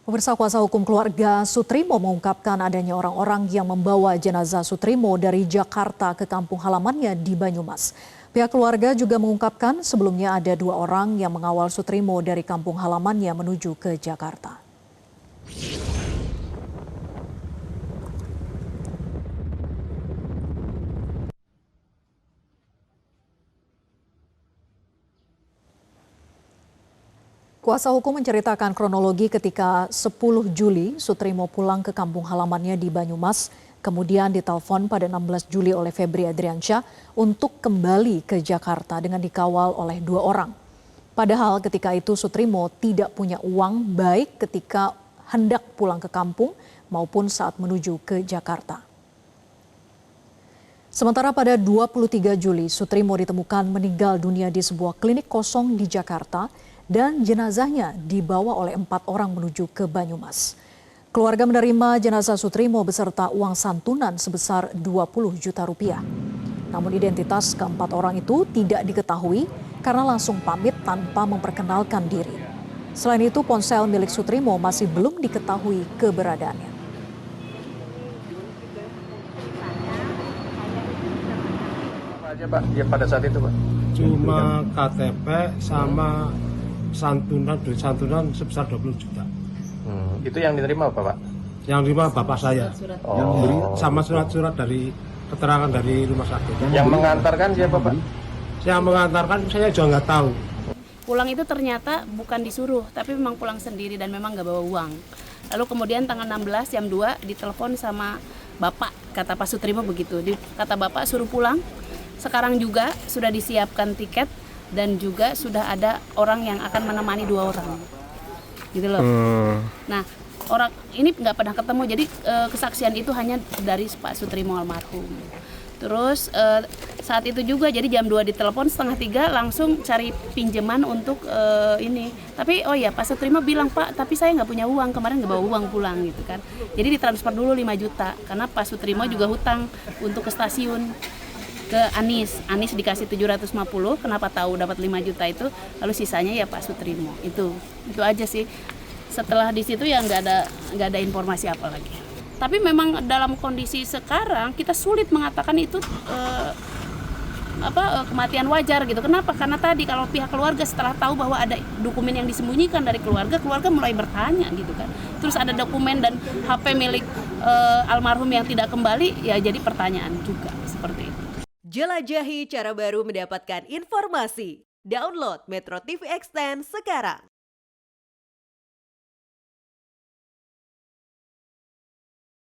Pemirsa, kuasa hukum keluarga Sutrimo mengungkapkan adanya orang-orang yang membawa jenazah Sutrimo dari Jakarta ke kampung halamannya di Banyumas. Pihak keluarga juga mengungkapkan sebelumnya ada 2 orang yang mengawal Sutrimo dari kampung halamannya menuju ke Jakarta. Kuasa hukum menceritakan kronologi ketika 10 Juli Sutrimo pulang ke kampung halamannya di Banyumas, kemudian ditelepon pada 16 Juli oleh Febri Adriansyah untuk kembali ke Jakarta dengan dikawal oleh 2 orang. Padahal ketika itu Sutrimo tidak punya uang baik ketika hendak pulang ke kampung maupun saat menuju ke Jakarta. Sementara pada 23 Juli, Sutrimo ditemukan meninggal dunia di sebuah klinik kosong di Jakarta dan jenazahnya dibawa oleh 4 orang menuju ke Banyumas. Keluarga menerima jenazah Sutrimo beserta uang santunan sebesar 20 juta rupiah. Namun identitas keempat orang itu tidak diketahui karena langsung pamit tanpa memperkenalkan diri. Selain itu, ponsel milik Sutrimo masih belum diketahui keberadaannya. Aja Pak, ya pada saat itu Pak? Cuma KTP sama santunan sebesar 20 juta. Itu yang diterima apa Pak? Yang diterima bapak saya. Oh. Sama surat-surat dari keterangan dari rumah sakit. Yang mengantarkan siapa Pak? Yang mengantarkan saya juga nggak tahu. Pulang itu ternyata bukan disuruh, tapi memang pulang sendiri dan memang nggak bawa uang. Lalu kemudian tanggal 16 jam 2 ditelepon sama bapak, kata Pak Sutrimo begitu. Kata bapak suruh pulang, sekarang juga sudah disiapkan tiket dan juga sudah ada orang yang akan menemani 2 orang. Gitu loh. Nah, orang ini nggak pernah ketemu, jadi kesaksian itu hanya dari Pak Sutrimo almarhum. Terus saat itu juga, jadi jam 2 ditelepon, setengah 3 langsung cari pinjaman untuk ini. Tapi oh ya, Pak Sutrimo bilang, Pak, tapi saya nggak punya uang, kemarin nggak bawa uang pulang gitu kan. Jadi ditransfer dulu 5 juta, karena Pak Sutrimo juga hutang untuk ke stasiun. Ke Anis dikasih 750, kenapa tahu dapat 5 juta itu, lalu sisanya ya Pak Sutrimo. Itu aja sih. Setelah di situ ya nggak ada informasi apa lagi. Tapi memang dalam kondisi sekarang kita sulit mengatakan itu kematian wajar gitu. Kenapa? Karena tadi kalau pihak keluarga setelah tahu bahwa ada dokumen yang disembunyikan dari keluarga mulai bertanya gitu kan. Terus ada dokumen dan HP milik almarhum yang tidak kembali, ya jadi pertanyaan juga seperti itu. Jelajahi cara baru mendapatkan informasi. Download Metro TV Extend sekarang.